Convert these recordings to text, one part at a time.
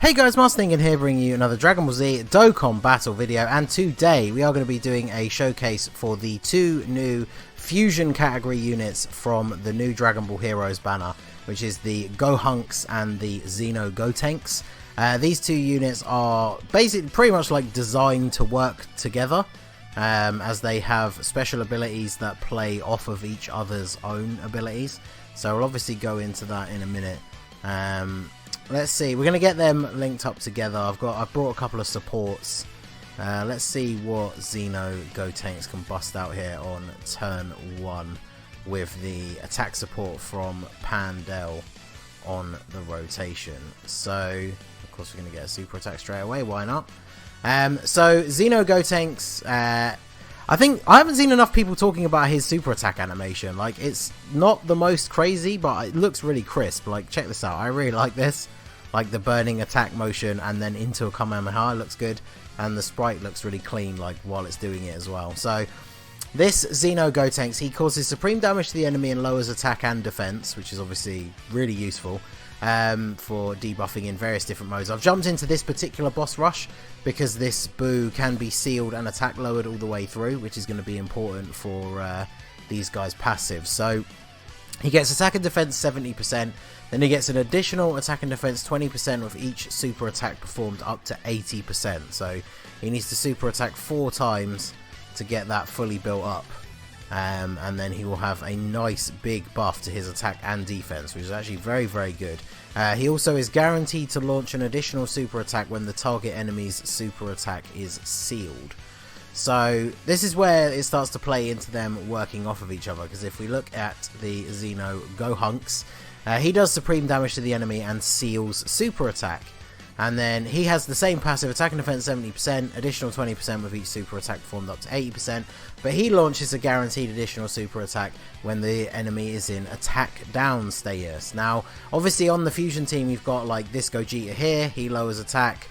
Hey guys, Master Ningen here, bringing you another Dragon Ball Z Dokkan battle video, and today we are going to be doing a showcase for the two new fusion category units from the new Dragon Ball Heroes banner, which is the Gohanks and the Xeno Gotenks. These two units are basically pretty much like designed to work together, as they have special abilities that play off of each other's own abilities. So we'll obviously go into that in a minute. Let's see, we're going to get them linked up together. I've brought a couple of supports. Let's see what Xeno Gotenks can bust out here on turn 1 with the attack support from Pandel on the rotation. So, of course, we're going to get a super attack straight away, why not? So, Xeno Gotenks, I think I haven't seen enough people talking about his super attack animation. Like, it's not the most crazy, but it looks really crisp. Like, check this out. I really like this. Like the burning attack motion and then into a Kamehameha looks good, and the sprite looks really clean like while it's doing it as well. So this Xeno Gotenks, he causes supreme damage to the enemy and lowers attack and defense, which is obviously really useful for debuffing in various different modes. I've jumped into this particular boss rush because this Boo can be sealed and attack lowered all the way through, which is going to be important for these guys' passives. So he gets attack and defense 70%, then he gets an additional attack and defense 20% with each super attack performed up to 80%. So he needs to super attack 4 times to get that fully built up. And then he will have a nice big buff to his attack and defense, which is actually very, very good. He also is guaranteed to launch an additional super attack when the target enemy's super attack is sealed. So this is where it starts to play into them working off of each other, because if we look at the Xeno Gohanks, he does supreme damage to the enemy and seals super attack, and then he has the same passive attack and defense 70%, additional 20% with each super attack performed up to 80%, but he launches a guaranteed additional super attack when the enemy is in attack down status. Now obviously on the fusion team you've got like this Gogeta here, he lowers attack.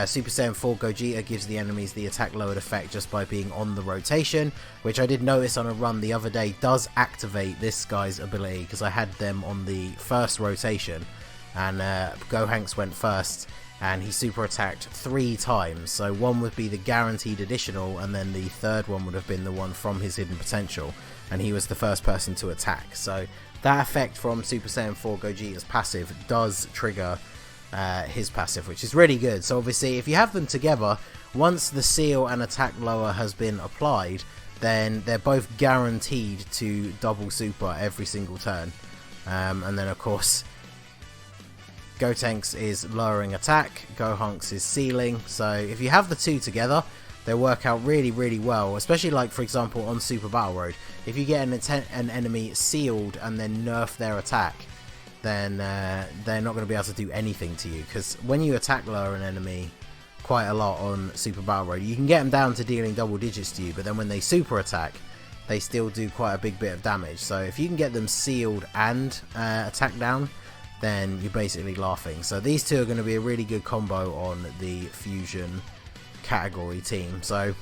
Super Saiyan 4 Gogeta gives the enemies the attack lowered effect just by being on the rotation, which I did notice on a run the other day does activate this guy's ability, because I had them on the first rotation and Gohanks went first and he super attacked 3 times. So one would be the guaranteed additional, and then the third one would have been the one from his hidden potential, and he was the first person to attack. So that effect from Super Saiyan 4 Gogeta's passive does trigger his passive, which is really good. So obviously if you have them together, once the seal and attack lower has been applied, then they're both guaranteed to double super every single turn. And then of course Gotenks is lowering attack, Gohanks is sealing. So if you have the two together, they work out really, really well, especially like for example on Super Battle Road. If you get an enemy sealed and then nerf their attack, then they're not going to be able to do anything to you, because when you attack lower an enemy quite a lot on Super Battle Road, you can get them down to dealing double digits to you, but then when they super attack, they still do quite a big bit of damage. So if you can get them sealed and attack down, then you're basically laughing. So these two are going to be a really good combo on the fusion category team. So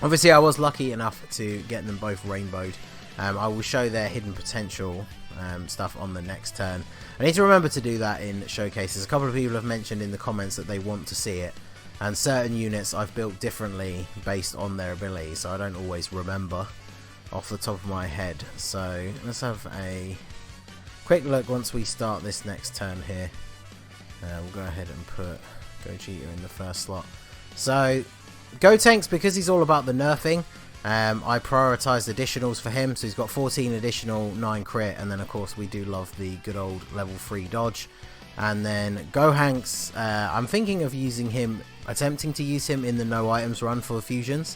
obviously I was lucky enough to get them both rainbowed. I will show their hidden potential stuff on the next turn. I need to remember to do that in showcases. A couple of people have mentioned in the comments that they want to see it, and certain units I've built differently based on their ability, so I don't always remember off the top of my head. So let's have a quick look once we start this next turn here. We'll go ahead and put Gogeta in the first slot. So Gotenks, because he's all about the nerfing, I prioritised additionals for him, so he's got 14 additional, 9 crit, and then of course we do love the good old level 3 dodge. And then Gohanks, I'm thinking of attempting to use him in the no items run for fusions.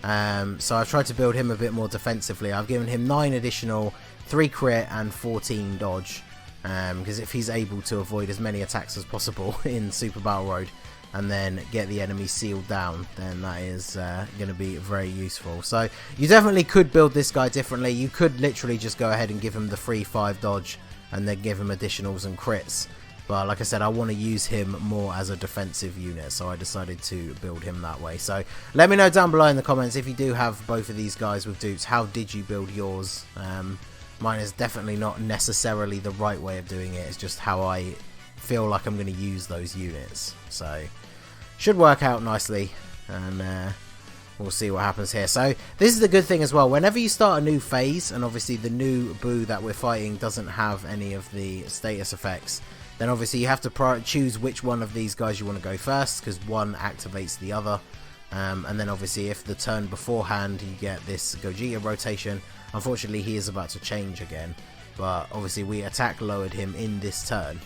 So I've tried to build him a bit more defensively. I've given him 9 additional, 3 crit and 14 dodge, because if he's able to avoid as many attacks as possible in Super Battle Road and then get the enemy sealed down, then that is going to be very useful. So you definitely could build this guy differently. You could literally just go ahead and give him the free 5 dodge and then give him additionals and crits, but like I said, I want to use him more as a defensive unit, so I decided to build him that way. So let me know down below in the comments if you do have both of these guys with dupes, how did you build yours? Mine is definitely not necessarily the right way of doing it, it's just how I feel like I'm going to use those units. So should work out nicely, and we'll see what happens here. So this is the good thing as well. Whenever you start a new phase, and obviously the new Boo that we're fighting doesn't have any of the status effects, then obviously you have to choose which one of these guys you want to go first, because one activates the other. And then obviously if the turn beforehand you get this Gogeta rotation, unfortunately he is about to change again. But obviously we attack lowered him in this turn,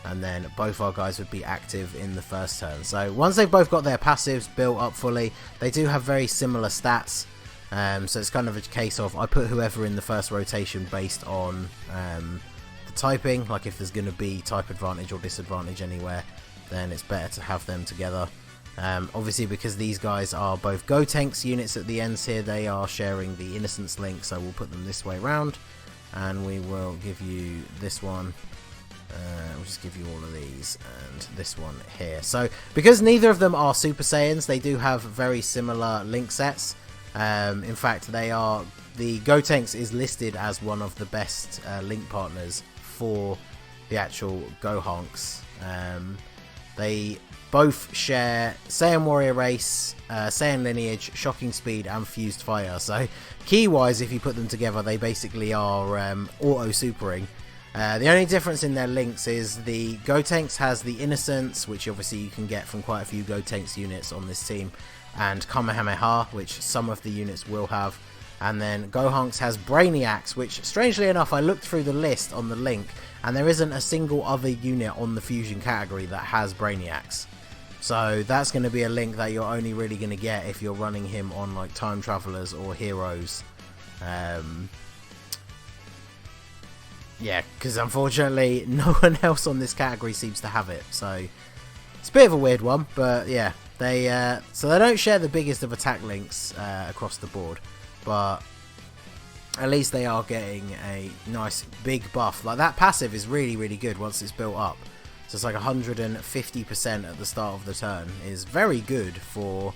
and then both our guys would be active in the first turn. So once they've both got their passives built up fully, they do have very similar stats. So it's kind of a case of I put whoever in the first rotation based on the typing. Like if there's going to be type advantage or disadvantage anywhere, then it's better to have them together. Obviously because these guys are both Gotenks units at the ends here, they are sharing the Innocence link, so we'll put them this way around, and we will give you this one. We'll just give you all of these and this one here. So because neither of them are Super Saiyans, they do have very similar link sets. In fact, the Gotenks is listed as one of the best link partners for the actual Gohanks. They both share Saiyan Warrior Race, Saiyan Lineage, Shocking Speed, and Fused Fire. So key-wise, if you put them together, they basically are auto-supering. The only difference in their links is the Gotenks has the Innocence, which obviously you can get from quite a few Gotenks units on this team, and Kamehameha, which some of the units will have. And then Gohanks has Brainiacs, which strangely enough I looked through the list on the link, and there isn't a single other unit on the fusion category that has Brainiacs. So that's going to be a link that you're only really going to get if you're running him on like Time Travelers or Heroes. Yeah, because unfortunately no one else on this category seems to have it, so it's a bit of a weird one. But yeah, so they don't share the biggest of attack links across the board, but at least they are getting a nice big buff. Like that passive is really, really good once it's built up. So it's like 150% at the start of the turn is very good for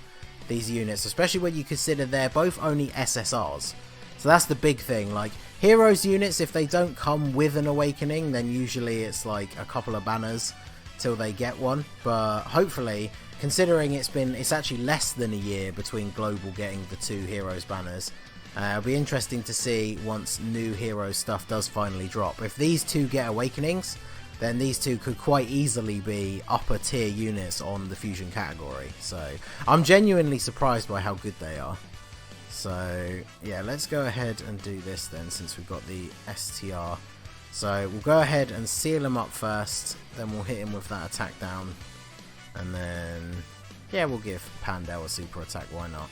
these units, especially when you consider they're both only SSRs. So that's the big thing. Like Heroes units, if they don't come with an awakening, then usually it's like a couple of banners till they get one. But hopefully, considering it's actually less than a year between Global getting the 2 Heroes banners, it'll be interesting to see once new Heroes stuff does finally drop. If these 2 get awakenings, then these 2 could quite easily be upper tier units on the fusion category. So I'm genuinely surprised by how good they are. So yeah, let's go ahead and do this then, since we've got the STR. So we'll go ahead and seal him up first, then we'll hit him with that attack down, and then yeah, we'll give Pandel a super attack, why not.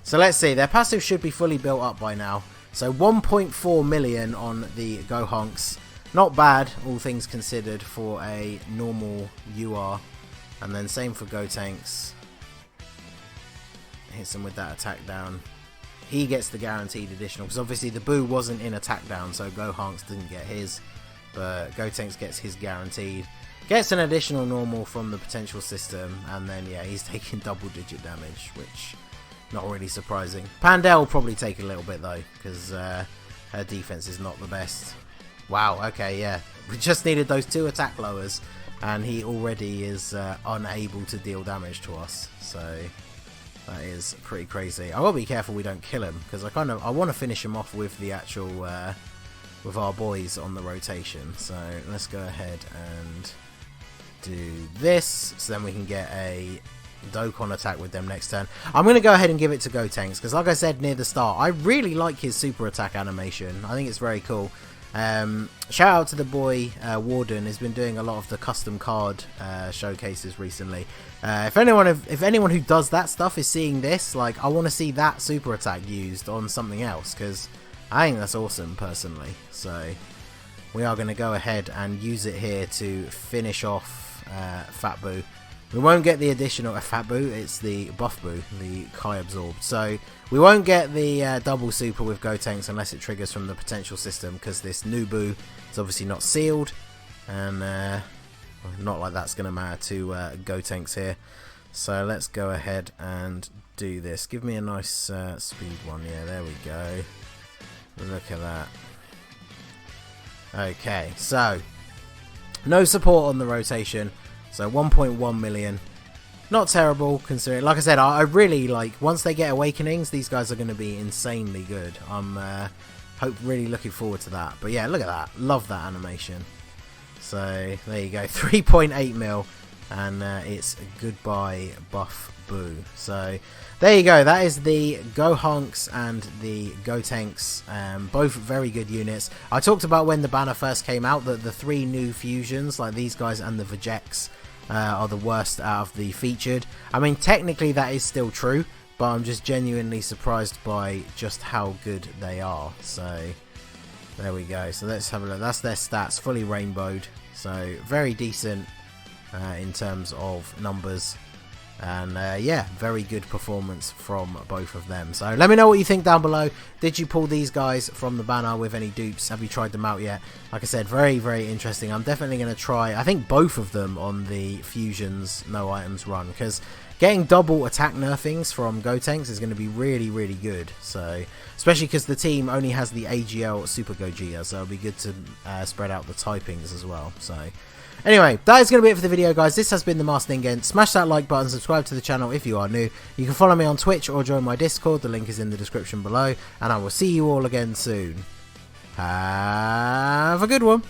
So let's see, their passive should be fully built up by now. So 1.4 million on the Gohanks, not bad all things considered for a normal UR. And then same for Gotenks, hits him with that attack down. He gets the guaranteed additional, because obviously the Boo wasn't in attack down, so Gohanks didn't get his, but Gotenks gets his guaranteed. Gets an additional normal from the potential system, and then yeah, he's taking double digit damage, which not really surprising. Pandel will probably take a little bit though, because her defense is not the best. Wow, okay, yeah, we just needed those 2 attack lowers, and he already is unable to deal damage to us, so that is pretty crazy. I gotta be careful we don't kill him, because I want to finish him off with the actual with our boys on the rotation. So let's go ahead and do this, so then we can get a Dokkan attack with them next turn. I'm going to go ahead and give it to Gotenks, because like I said near the start, I really like his super attack animation. I think it's very cool. Shout out to the boy Warden, who's been doing a lot of the custom card showcases recently. If anyone who does that stuff is seeing this, like, I want to see that super attack used on something else, because I think that's awesome personally. So we are going to go ahead and use it here to finish off Fat Boo. We won't get the additional Fat Boo, it's the Buff Boo, the Kai Absorbed. So we won't get the double super with Gotenks unless it triggers from the potential system, because this new Boo is obviously not sealed, and not like that's going to matter to Gotenks here. So let's go ahead and do this. Give me a nice speed one. Yeah, there we go. Look at that. Okay, so No support on the rotation, so 1.1 million. Not terrible considering, like I said, I really like, once they get Awakenings, these guys are going to be insanely good. I'm really looking forward to that. But yeah, look at that. Love that animation. So there you go, 3.8 mil, and it's goodbye buff boo. So there you go, that is the Gohanks and the Gotenks, both very good units. I talked about when the banner first came out that the 3 new fusions, like these guys and the Vegeks, are the worst out of the featured. I mean, technically that is still true, but I'm just genuinely surprised by just how good they are. So there we go. So let's have a look. That's their stats, fully rainbowed. So very decent in terms of numbers. And yeah, very good performance from both of them. So let me know what you think down below. Did you pull these guys from the banner with any dupes? Have you tried them out yet? Like I said, very, very interesting. I'm definitely going to try, I think, both of them on the Fusions No Items run, because getting double attack nerfings from Gotenks is going to be really, really good. So especially because the team only has the AGL Super Gogeta, so it'll be good to spread out the typings as well. So anyway, that is going to be it for the video, guys. This has been the Master Ningen. Smash that like button, subscribe to the channel if you are new. You can follow me on Twitch or join my Discord. The link is in the description below. And I will see you all again soon. Have a good one.